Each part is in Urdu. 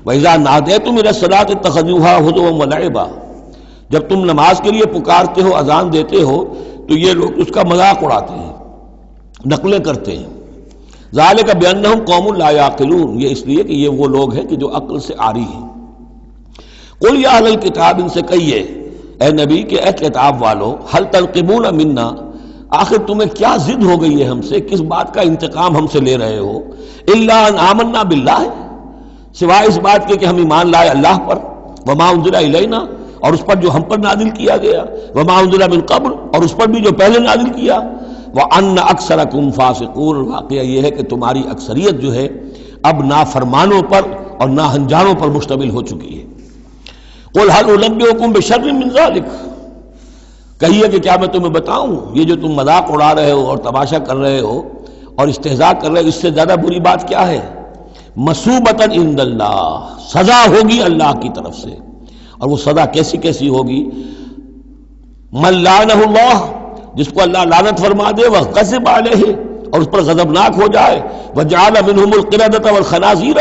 وَإِذَا نَادَيْتُمْ إِلَى الصَّلَاةِ اتَّخَذُوهَا هُزُوًا وَلَعِبًا، جب تم نماز کے لیے پکارتے ہو، اذان دیتے ہو، تو یہ لوگ اس کا مذاق اڑاتے ہیں، نقلیں کرتے ہیں۔ ذَلِكَ بِأَنَّهُمْ قَوْمٌ لَا يَعْقِلُونَ، یہ اس لیے کہ یہ وہ لوگ ہیں کہ جو عقل سے عاری ہیں۔ قُلْ يَا أَهْلَ الْكِتَابِ، ان سے کہیے اے نبی کہ اے کتاب والو، هَلْ تَنْقِمُونَ مِنَّا، آخر تمہیں کیا ضد ہو گئی ہے ہم سے، کس بات کا انتقام ہم سے لے رہے ہو؟ إِلَّا أَنْ آمَنَّا بِاللَّهِ، سوائے اس بات کے کہ ہم ایمان لائے اللہ پر، وَمَا أُنزِلَ إِلَيْنَا، اور اس پر جو ہم پر نازل کیا گیا، وَمَا أُنزِلَ مِن قَبْلُ، اور اس پر بھی جو پہلے نازل کیا، وَأَنَّ أَكْثَرَكُمْ فَاسِقُونَ، واقعہ یہ ہے کہ تمہاری اکثریت جو ہے اب نافرمانوں پر اور ناہنجاروں پر مشتمل ہو چکی ہے۔ قُلْ هَلْ أُنَبِّئُكُمْ بِشَرٍّ مِّن ذَلِكَ، کہیے کہ کیا میں تمہیں بتاؤں، یہ جو تم مذاق اڑا رہے ہو اور تماشا کر رہے ہو اور استہزاء کر رہے ہو، اس سے زیادہ بری بات کیا ہے؟ مصوبۃ عند اللہ، سزا ہوگی اللہ کی طرف سے، اور وہ سزا کیسی کیسی ہوگی؟ من لعنہ اللہ، جس کو اللہ لعنت فرما دے، وغضب علیہ، اور اس پر غضبناک ہو جائے، وجعل منہم القردۃ والخنازیر،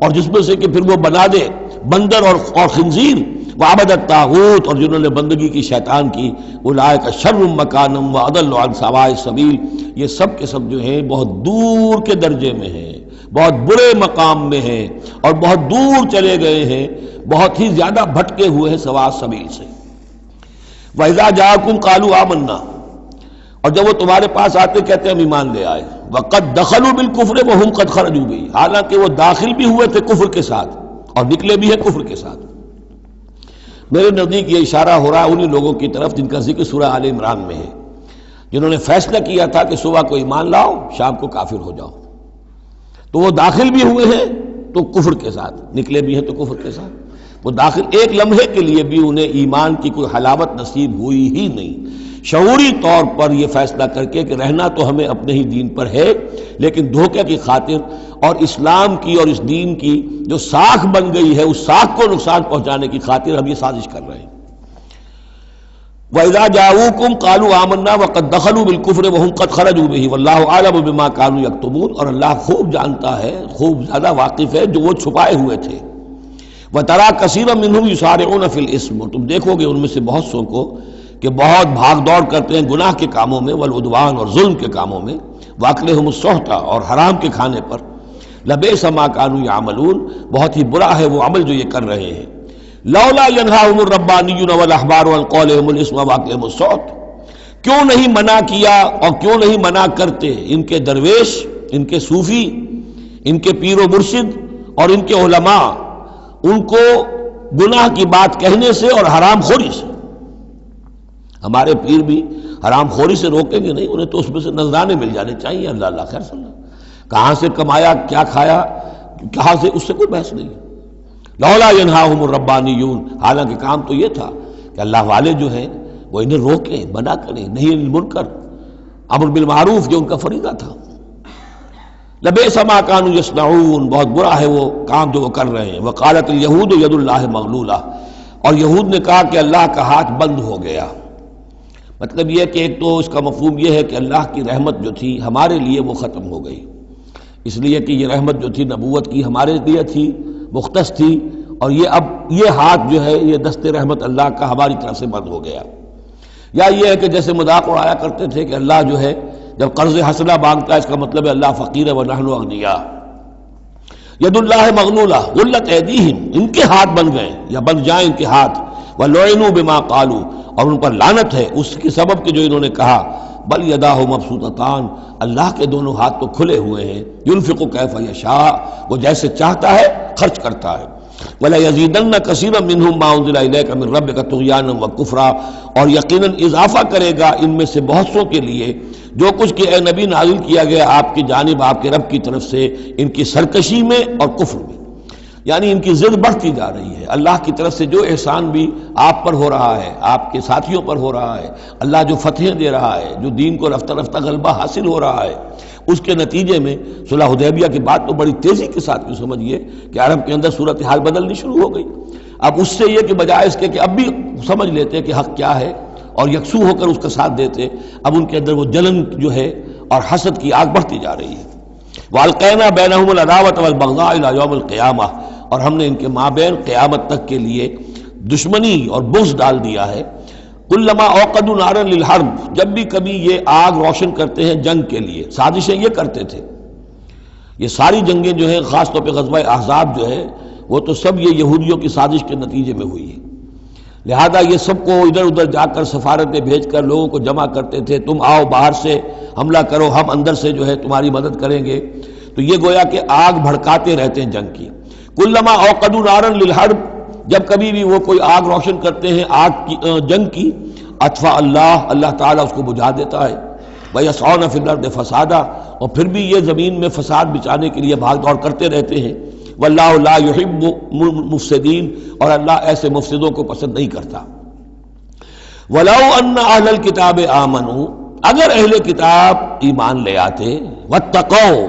اور جس میں سے کہ پھر وہ بنا دے بندر اور خنزیر، وعبد الطاغوت، اور جنہوں نے بندگی کی شیطان کی، اولئک شر مکانا واضل عن سواء السبیل، یہ سب کے سب جو ہیں بہت دور کے درجے میں ہیں، بہت برے مقام میں ہیں، اور بہت دور چلے گئے ہیں، بہت ہی زیادہ بھٹکے ہوئے ہیں سواء السبیل سے۔ وَإِذَا جَاءَكُمْ قَالُوا آمَنَّا، اور جب وہ تمہارے پاس آتے کہتے ہیں ہم ایمان لے آئے، وَقَدْ دَخَلُوا بِالْكُفْرِ وَهُمْ قَدْ خَرَجُوا بِهِ، حالانکہ وہ داخل بھی ہوئے تھے کفر کے ساتھ اور نکلے بھی ہیں کفر کے ساتھ۔ میرے نزدیک یہ اشارہ ہو رہا ہے انہی لوگوں کی طرف جن کا ذکر سورہ آل عمران میں ہے، جنہوں نے فیصلہ کیا تھا کہ صبح کو ایمان لاؤ، شام کو کافر ہو جاؤ، تو وہ داخل بھی ہوئے ہیں تو کفر کے ساتھ، نکلے بھی ہیں تو کفر کے ساتھ۔ وہ داخل ایک لمحے کے لیے بھی انہیں ایمان کی کوئی حلاوت نصیب ہوئی ہی نہیں، شعوری طور پر یہ فیصلہ کر کے کہ رہنا تو ہمیں اپنے ہی دین پر ہے، لیکن دھوکے کی خاطر اور اسلام کی اور اس دین کی جو ساکھ بن گئی ہے اس ساکھ کو نقصان پہنچانے کی خاطر ہم یہ سازش کر رہے ہیں۔ وَإِذَا جَاءُوكُمْ قَالُوا آمَنَّا وَقَدْ دَخَلُوا بِالْكُفْرِ وَهُمْ قَدْ خَرَجُوا بِهِ وَاللَّهُ أَعْلَمُ بِمَا كَانُوا يَكْتُمُونَ، اور اللہ خوب جانتا ہے، خوب زیادہ واقف ہے جو وہ چھپائے ہوئے تھے۔ وَتَرَى كَثِيرًا مِّنْهُمْ يُسَارِعُونَ فِي الْإِثْمِ، اور تم دیکھو گے ان میں سے بہت سو کو کہ بہت بھاگ دوڑ کرتے ہیں گناہ کے کاموں میں، والعدوان، اور ظلم کے کاموں میں، وَأَكْلِهِمُ السُّحْتَ، اور حرام کے کھانے پر، لَبِئْسَ مَا كَانُوا يَعْمَلُونَ، بہت ہی برا ہے وہ عمل جو یہ کر رہے ہیں۔ لولا ينهاهم الربانيون والاحبار عن قولهم الاسم واكلهم السحت، کیوں نہیں منع کیا اور کیوں نہیں منع کرتے ان کے درویش، ان کے صوفی، ان کے پیر و مرشد اور ان کے علماء ان کو گناہ کی بات کہنے سے اور حرام خوری سے۔ ہمارے پیر بھی حرام خوری سے روکیں گے نہیں، انہیں تو اس میں سے نذرانے مل جانے چاہیے، اللہ اللہ خیر صلی اللہ، کہاں سے کمایا، کیا کھایا، کہاں سے، اس سے کوئی بحث نہیں۔ لولا ینہاہم الربانیون، حالانکہ کام تو یہ تھا کہ اللہ والے جو ہیں وہ انہیں روکیں، منع کریں، نہیں المنکر، امر بالمعروف جو ان کا فریضہ تھا۔ لبئس ما کانوا یصنعون، بہت برا ہے وہ کام جو وہ کر رہے ہیں۔ وقالت الیہود ید اللہ مغلولہ، اور یہود نے کہا کہ اللہ کا ہاتھ بند ہو گیا۔ مطلب یہ کہ ایک تو اس کا مفہوم یہ ہے کہ اللہ کی رحمت جو تھی ہمارے لیے وہ ختم ہو گئی، اس لیے کہ یہ رحمت جو تھی نبوت کی ہمارے لیے تھی، مختص تھی، اور یہ اب یہ ہاتھ جو ہے یہ دست رحمت اللہ کا ہماری طرف سے بند ہو گیا۔ یا یہ ہے کہ جیسے مذاق اڑایا کرتے تھے کہ اللہ جو ہے جب قرض حسنہ مانگتا ہے اس کا مطلب ہے اللہ فقیر ہے ونحن اغنیاء۔ ید اللہ مغلولہ غلت ایدیہم، ان کے ہاتھ بن گئے یا بن جائیں ان کے ہاتھ، وَلُعِنُوا بِمَا قَالُوا، اور ان پر لعنت ہے اس کے سبب کہ جو انہوں نے کہا۔ بل یداہ مبسوطتان، اللہ کے دونوں ہاتھ تو کھلے ہوئے ہیں، ينفق کیف یشاء، وہ جیسے چاہتا ہے خرچ کرتا ہے۔ وَلَيَزِيدَنَّ كَثِيرًا مِّنْهُم مَّا أُنزِلَ إِلَيْكَ مِن رَّبِّكَ طُغْيَانًا وَكُفْرًا، اور یقیناً اضافہ کرے گا ان میں سے بہت سو کے لیے جو کچھ کہ اے نبی نازل کیا گیا آپ کی جانب آپ کے رب کی طرف سے، ان کی سرکشی میں اور کفر میں، یعنی ان کی ضد بڑھتی جا رہی ہے۔ اللہ کی طرف سے جو احسان بھی آپ پر ہو رہا ہے، آپ کے ساتھیوں پر ہو رہا ہے، اللہ جو فتحیں دے رہا ہے، جو دین کو رفتہ رفتہ غلبہ حاصل ہو رہا ہے، اس کے نتیجے میں صلح حدیبیہ کے بعد تو بڑی تیزی کے ساتھ بھی سمجھیے کہ عرب کے اندر صورتحال بدلنی شروع ہو گئی۔ اب اس سے یہ کہ بجائے اس کے کہ اب بھی سمجھ لیتے کہ حق کیا ہے اور یکسو ہو کر اس کا ساتھ دیتے، اب ان کے اندر وہ جلن جو ہے اور حسد کی آگ بڑھتی جا رہی ہے۔ وَأَلْقَيْنَا بَيْنَهُمُ الْعَدَاوَةَ وَالْبَغْضَاءَ إِلَى يَوْمِ الْقِيَامَةِ، اور ہم نے ان کے مابین قیامت تک کے لیے دشمنی اور بغض ڈال دیا ہے۔ کلما اوقدوا نارا للحرب، جب بھی کبھی یہ آگ روشن کرتے ہیں جنگ کے لیے، سازشیں یہ کرتے تھے۔ یہ ساری جنگیں جو ہیں، خاص طور پہ غزوہ احزاب جو ہے، وہ تو سب یہ یہودیوں کی سازش کے نتیجے میں ہوئی ہے۔ لہذا یہ سب کو ادھر ادھر جا کر سفارتیں بھیج کر لوگوں کو جمع کرتے تھے، تم آؤ باہر سے حملہ کرو، ہم اندر سے جو ہے تمہاری مدد کریں گے۔ تو یہ گویا کہ آگ بھڑکاتے رہتے ہیں جنگ کی۔ کلما اوقدوا نارا للحرب، جب کبھی بھی وہ کوئی آگ روشن کرتے ہیں آگ کی جنگ کی، اطفا اللہ تعالیٰ اس کو بجھا دیتا ہے۔ وَيَسْعَوْنَ فِي الْأَرْضِ فَسَادًا، اور پھر بھی یہ زمین میں فساد بچانے کے لیے بھاگ دوڑ کرتے رہتے ہیں۔ وَاللَّهُ لَا يُحِبُّ الْمُفْسِدِينَ، اور اللہ ایسے مفسدوں کو پسند نہیں کرتا۔ وَلَوْ أَنَّ أَهْلَ الْكِتَابِ آمَنُوا، اگر اہل کتاب ایمان لے آتے، وَاتَّقَوْا،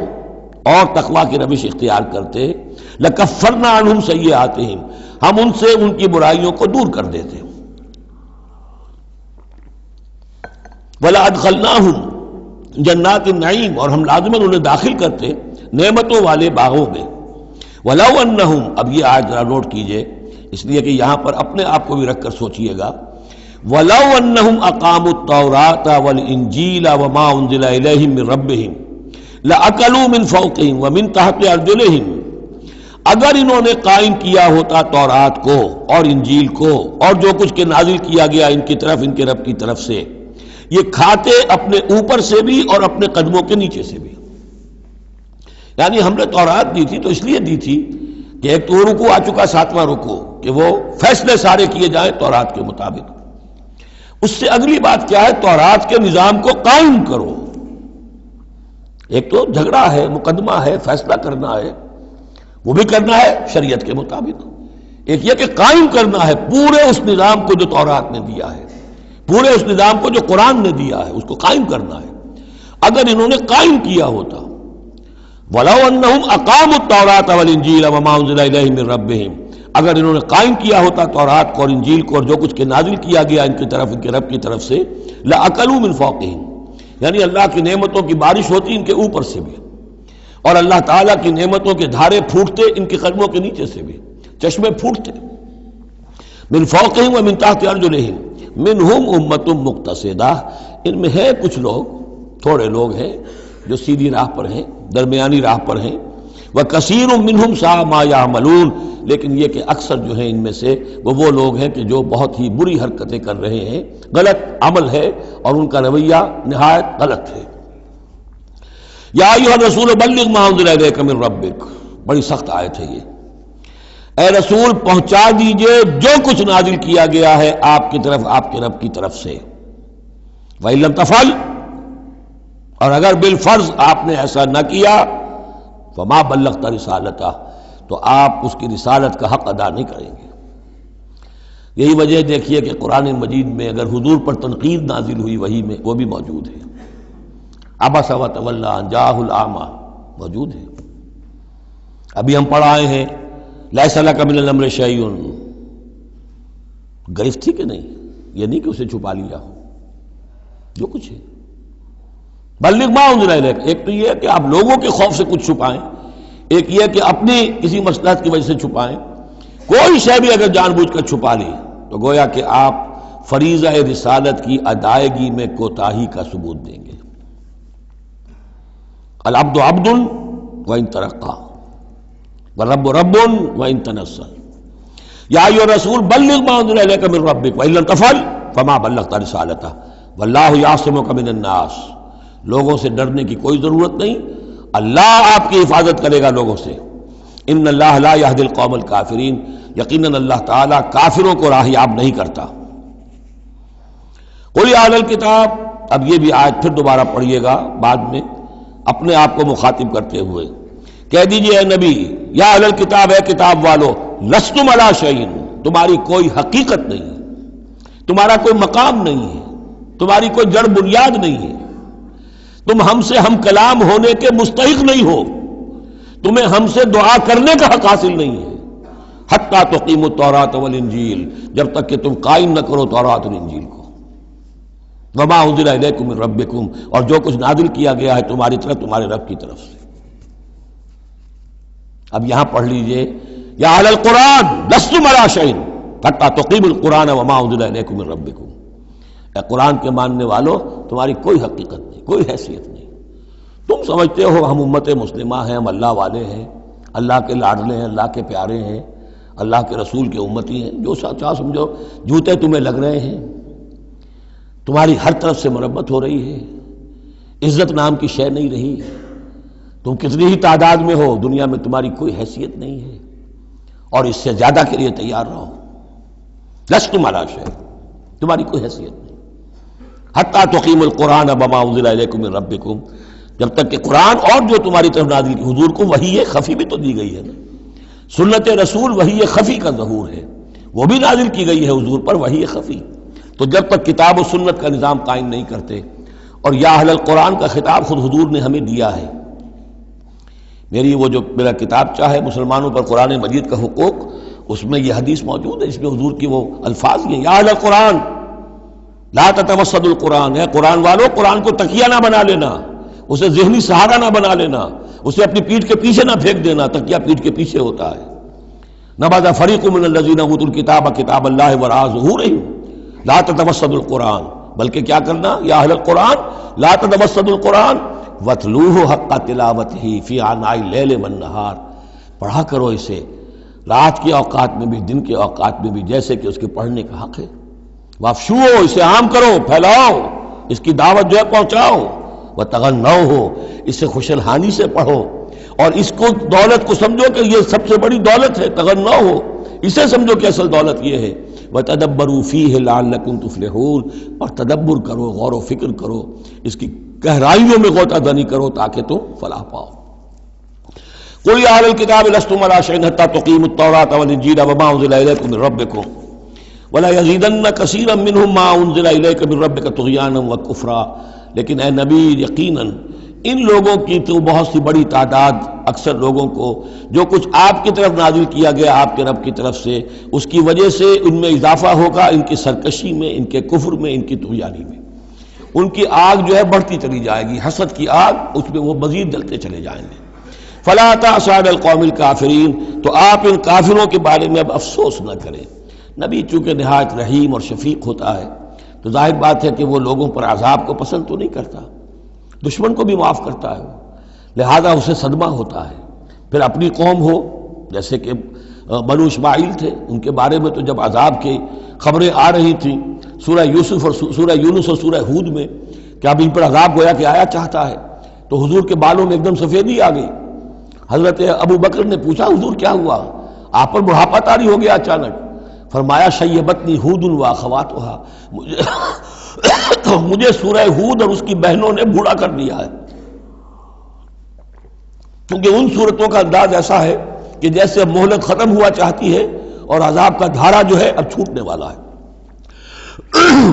اور تقوی کی روش اختیار کرتے، لَكَفَّرْنَا عَنْهُمْ سَيِّئَاتِهِمْ، ہم ان سے ان کی برائیوں کو دور کر دیتے۔ وَلَأَدْخَلْنَاهُمْ جَنَّاتِ النَّعِيمِ، اور ہم لازماً انہیں داخل کرتے نعمتوں والے باغوں میں۔ وَلَوْ أَنَّهُمْ، اب یہ آیت ذرا نوٹ کیجئے، اس لیے کہ یہاں پر اپنے آپ کو بھی رکھ کر سوچئے گا۔ وَلَوْ أَنَّهُمْ أَقَامُوا التَّوْرَاةَ وَالْإِنْجِيلَ وَمَا أُنزِلَ إِلَيْهِمْ مِنْ رَبِّهِمْ لَأَكَلُوا مِنْ فَوْقِهِمْ وَمِنْ تَحْتِ أَرْجُلِهِمْ، اگر انہوں نے قائم کیا ہوتا تورات کو اور انجیل کو اور جو کچھ کے نازل کیا گیا ان کی طرف، ان کے رب کی طرف سے، یہ کھاتے اپنے اوپر سے بھی اور اپنے قدموں کے نیچے سے بھی۔ یعنی ہم نے تورات دی تھی تو اس لیے دی تھی کہ ایک تو رکوع آ چکا، 7واں رکوع، کہ وہ فیصلے سارے کیے جائیں تورات کے مطابق۔ اس سے اگلی بات کیا ہے؟ تورات کے نظام کو قائم کرو۔ ایک تو جھگڑا ہے، مقدمہ ہے، فیصلہ کرنا ہے، وہ بھی کرنا ہے شریعت کے مطابق۔ ایک یہ کہ قائم کرنا ہے پورے اس نظام کو جو تورات نے دیا ہے، پورے اس نظام کو جو قرآن نے دیا ہے، اس کو قائم کرنا ہے۔ اگر انہوں نے قائم کیا ہوتا، وَلَوْ أَنَّهُمْ أَقَامُوا التَّوْرَاةَ وَالْإِنْجِيلَ وَمَا أُنزِلَ إِلَيْهِمْ مِنْ رَبِّهِمْ، اگر انہوں نے قائم کیا ہوتا تورات کو اور انجیل کو اور جو کچھ کے نازل کیا گیا ان کی طرف، ان کے رب کی طرف سے، لَأَكَلُوا مِنْ فَوْقِهِمْ، یعنی اللہ کی نعمتوں کی بارش ہوتی ان کے اوپر سے بھی، اور اللہ تعالیٰ کی نعمتوں کے دھارے پھوٹتے ان کے قدموں کے نیچے سے بھی، چشمے پھوٹتے۔ مِنْ فَوْقِهِمْ وَمِنْ تَحْتِ أَرْجُلِهِمْ مِنْهُمْ أُمَّةٌ مُقْتَصِدَةٌ، ان میں ہے کچھ لوگ، تھوڑے لوگ ہیں جو سیدھی راہ پر ہیں، درمیانی راہ پر ہیں۔ وَكَثِيرٌ مِّنْهُمْ سَاءَ مَا يَعْمَلُونَ، لیکن یہ کہ اکثر جو ہیں ان میں سے وہ لوگ ہیں کہ جو بہت ہی بری حرکتیں کر رہے ہیں، غلط عمل ہے اور ان کا رویہ نہایت غلط ہے۔ یا ایھا الرسول بلغ ما انزل الیک من ربک، بڑی سخت آیت ہے یہ۔ اے رسول پہنچا دیجئے جو کچھ نازل کیا گیا ہے آپ کی طرف، آپ کے رب کی طرف سے۔ وَإِن لَّمْ تَفْعَلْ، اور اگر بالفرض آپ نے ایسا نہ کیا، فما بلغت رسالتہ، تو آپ اس کی رسالت کا حق ادا نہیں کریں گے۔ یہی وجہ دیکھیے کہ قرآن مجید میں اگر حضور پر تنقید نازل ہوئی وحی میں، وہ بھی موجود ہے۔ عبس وتولی ان جاءہ الاعمی موجود ہے۔ ابھی ہم پڑھ آئے ہیں لیس لک من الامر شیء، گرفت تھی کہ نہیں؟ یہ نہیں کہ اسے چھپا لیا ہو، جو کچھ ہے۔ بلغ ما انزل الیک، ایک تو یہ ہے کہ آپ لوگوں کے خوف سے کچھ چھپائیں، ایک یہ کہ اپنی کسی مصلحت کی وجہ سے چھپائیں۔ کوئی شے بھی اگر جان بوجھ کر چھپا لی تو گویا کہ آپ فریضہ رسالت کی ادائیگی میں کوتاہی کا ثبوت دیں گے۔ العبد عبد وان ترقى والرب رب وان تنزل، یا ایھا الرسول بلغ ما انزل الیک من ربک وان لم تفعل فما بلغت رسالتہ واللہ یعصمک من الناس، لوگوں سے ڈرنے کی کوئی ضرورت نہیں، اللہ آپ کی حفاظت کرے گا لوگوں سے۔ ان اللہ لا یہدی القوم الکافرین، یقیناً اللہ تعالیٰ کافروں کو راہیاب نہیں کرتا۔ قل یا اہل الکتاب، اب یہ بھی آیت پھر دوبارہ پڑھیے گا بعد میں اپنے آپ کو مخاطب کرتے ہوئے، کہہ دیجئے اے نبی، یا اہل الکتاب، اے کتاب والو، لستم علی شیء، تمہاری کوئی حقیقت نہیں ہے، تمہارا کوئی مقام نہیں ہے، تمہاری کوئی جڑ بنیاد نہیں ہے، تم ہم سے ہم کلام ہونے کے مستحق نہیں ہو، تمہیں ہم سے دعا کرنے کا حق حاصل نہیں ہے، حتی تقیموا التوراۃ والانجیل، جب تک کہ تم قائم نہ کرو تورات اور انجیل کو، وما انزل الیکم من ربکم، اور جو کچھ نازل کیا گیا ہے تمہاری طرف، تمہارے رب کی طرف سے۔ اب یہاں پڑھ لیجئے یا اہل القرآن لستم علی شیء حتی تقیموا القرآن وما انزل الیکم من ربکم، اے قرآن کے ماننے والو تمہاری کوئی حقیقت نہیں، کوئی حیثیت نہیں، تم سمجھتے ہو ہم امت مسلمہ ہیں، ہم اللہ والے ہیں، اللہ کے لاڈلے ہیں، اللہ کے پیارے ہیں، اللہ کے رسول کے امتی ہیں، جو چاہو سمجھو، جوتے تمہیں لگ رہے ہیں، تمہاری ہر طرف سے مرمت ہو رہی ہے، عزت نام کی شے نہیں رہی، تم کتنی ہی تعداد میں ہو، دنیا میں تمہاری کوئی حیثیت نہیں ہے، اور اس سے زیادہ کے لیے تیار رہو، لستم علی شیء، تمہاری کوئی حیثیت نہیں، حتی تقیموا القرآن بما انزل الیکم من ربکم، جب تک کہ قرآن اور جو تمہاری طرف نازل کی، حضور کو وحی خفی بھی تو دی گئی ہے نا، سنت رسول وحی خفی کا ظہور ہے، وہ بھی نازل کی گئی ہے حضور پر وحی خفی، تو جب تک کتاب و سنت کا نظام قائم نہیں کرتے، اور یا اہل القرآن کا خطاب خود حضور نے ہمیں دیا ہے، میرا کتاب چاہے مسلمانوں پر قرآن مجید کا حقوق، اس میں یہ حدیث موجود ہے، اس میں حضور کی وہ الفاظ ہیں، یا اہل القرآن لا تتوسدوا القرآن، ہے قرآن والو قرآن کو تکیہ نہ بنا لینا، اسے ذہنی سہارا نہ بنا لینا، اسے اپنی پیٹھ کے پیچھے نہ پھینک دینا، تکیہ پیٹھ کے پیچھے ہوتا ہے، نبذ فریق من الذین اوتوا الکتاب کتاب اللہ وراء ظہورہم لا تتوسدوا القرآن، بلکہ کیا کرنا، یا اہل القرآن لا تتوسدوا القرآن واتلوہ حق تلاوتہ فی آناء اللیل والنہار، پڑھا کرو اسے رات کے اوقات میں بھی دن کے اوقات میں بھی جیسے کہ اس کے پڑھنے کا حق ہے، وافشوہ، اسے عام کرو، پھیلاؤ، اس کی دعوت جو ہے پہنچاؤ، وتغنوہ، اسے خوش الحانی سے پڑھو، اور اس کو دولت کو سمجھو کہ یہ سب سے بڑی دولت ہے، تغنوہ، اسے سمجھو کہ اصل دولت یہ ہے، وتدبروا فیہ لعلکم تفلحون، اور تدبر کرو، غور و فکر کرو، اس کی گہرائیوں میں غوطہ زنی کرو تاکہ تم فلاح پاؤ۔ قل یا اہل الکتاب لستم علی شیء حتی تقیموا التوراۃ والانجیل وما انزل الیکم من ربکم ولا یزیدن کثیرا منہم ما انزل الیک من ربک طغیانا وکفرا، لیکن اے نبی یقیناً ان لوگوں کی تو بہت سی بڑی تعداد، اکثر لوگوں کو جو کچھ آپ کی طرف نازل کیا گیا آپ کے رب کی طرف سے، اس کی وجہ سے ان میں اضافہ ہوگا، ان کی سرکشی میں، ان کے کفر میں، ان کی طغیانی میں، ان کی آگ جو ہے بڑھتی چلی جائے گی، حسد کی آگ، اس میں وہ مزید جلتے چلے جائیں گے۔ فلا تأس علی القوم الکافرین، تو آپ ان کافروں کے بارے میں اب افسوس نہ کریں۔ نبی چونکہ نہایت رحیم اور شفیق ہوتا ہے تو ظاہر بات ہے کہ وہ لوگوں پر عذاب کو پسند تو نہیں کرتا، دشمن کو بھی معاف کرتا ہے، لہذا اسے صدمہ ہوتا ہے۔ پھر اپنی قوم ہو، جیسے کہ بنو اسماعیل تھے، ان کے بارے میں تو جب عذاب کی خبریں آ رہی تھیں سورہ یوسف اور سورہ یونس اور سورہ ہود میں کہ اب ان پر عذاب گویا کہ آیا چاہتا ہے، تو حضور کے بالوں میں ایک دم سفیدی آ گئی۔ حضرت ابو بکر نے پوچھا حضور کیا ہوا، آپ پر بڑھاپا طاری ہو گیا اچانک؟ فرمایا شیبتنی ہود و اخواتھا، مجھے سورہ ہود اور اس کی بہنوں نے بوڑھا کر دیا ہے، کیونکہ ان صورتوں کا انداز ایسا ہے کہ جیسے اب مہلت ختم ہوا چاہتی ہے اور عذاب کا دھارا جو ہے اب چھوٹنے والا ہے۔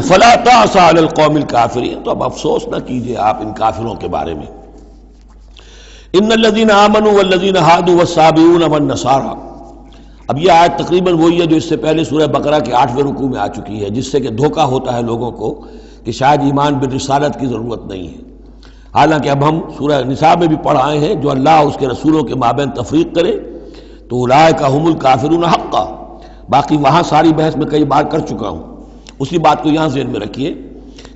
فلا تأس علی القوم الکافرین، تو اب افسوس نہ کیجئے آپ ان کافروں کے بارے میں۔ ان الذین آمنوا والذین ہادوا والصابئون والنصارى، اب یہ آیت تقریباً وہی ہے جو اس سے پہلے سورہ بقرہ کے 8ویں رکوع میں آ چکی ہے، جس سے کہ دھوکہ ہوتا ہے لوگوں کو کہ شاید ایمان بالرسالت کی ضرورت نہیں ہے، حالانکہ اب ہم سورہ نساء میں بھی پڑھ آئے ہیں جو اللہ اس کے رسولوں کے مابین تفریق کرے تو اولئک هم الکافرون حقا، باقی وہاں ساری بحث میں کئی بار کر چکا ہوں، اسی بات کو یہاں ذہن میں رکھیے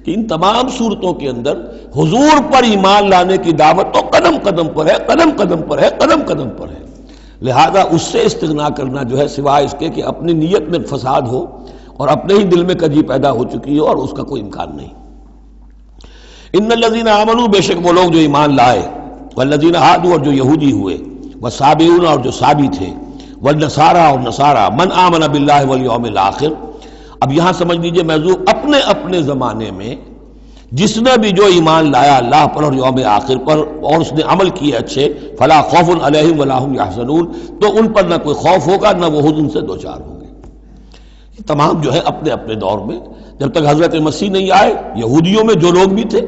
کہ ان تمام صورتوں کے اندر حضور پر ایمان لانے کی دعوت تو قدم قدم پر ہے، قدم قدم پر ہے، قدم قدم پر ہے، لہذا اس سے استغنا کرنا جو ہے سوائے اس کے کہ اپنی نیت میں فساد ہو اور اپنے ہی دل میں کجی پیدا ہو چکی ہو، اور اس کا کوئی امکان نہیں۔ ان الذین آمنوا، بے شک وہ لوگ جو ایمان لائے، والذین ہادوا، اور جو یہودی ہوئے، والصابئون، اور جو صابی تھے، والنصارى، اور نصارى، من آمن باللہ والیوم الآخر۔ اب یہاں سمجھ لیجئے موضوع اپنے اپنے زمانے میں جس نے بھی جو ایمان لایا اللہ پر اور یوم آخر پر اور اس نے عمل کیے اچھے، فلا خوف علیہم ولا هم یحزنون، تو ان پر نہ کوئی خوف ہوگا نہ وہ حزن سے دوچار ہوں گے۔ یہ تمام جو ہے اپنے اپنے دور میں، جب تک حضرت مسیح نہیں آئے، یہودیوں میں جو لوگ بھی تھے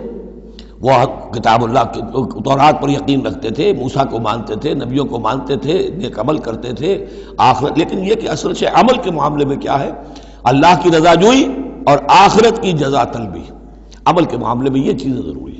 وہ کتاب اللہ کے تورات پر یقین رکھتے تھے، موسیٰ کو مانتے تھے، نبیوں کو مانتے تھے، نیک عمل کرتے تھے آخرت، لیکن یہ کہ اصل سے عمل کے معاملے میں کیا ہے، اللہ کی رضا جوئی اور آخرت کی جزا طلبی، عمل کے معاملے میں یہ چیزیں ضروری ہیں۔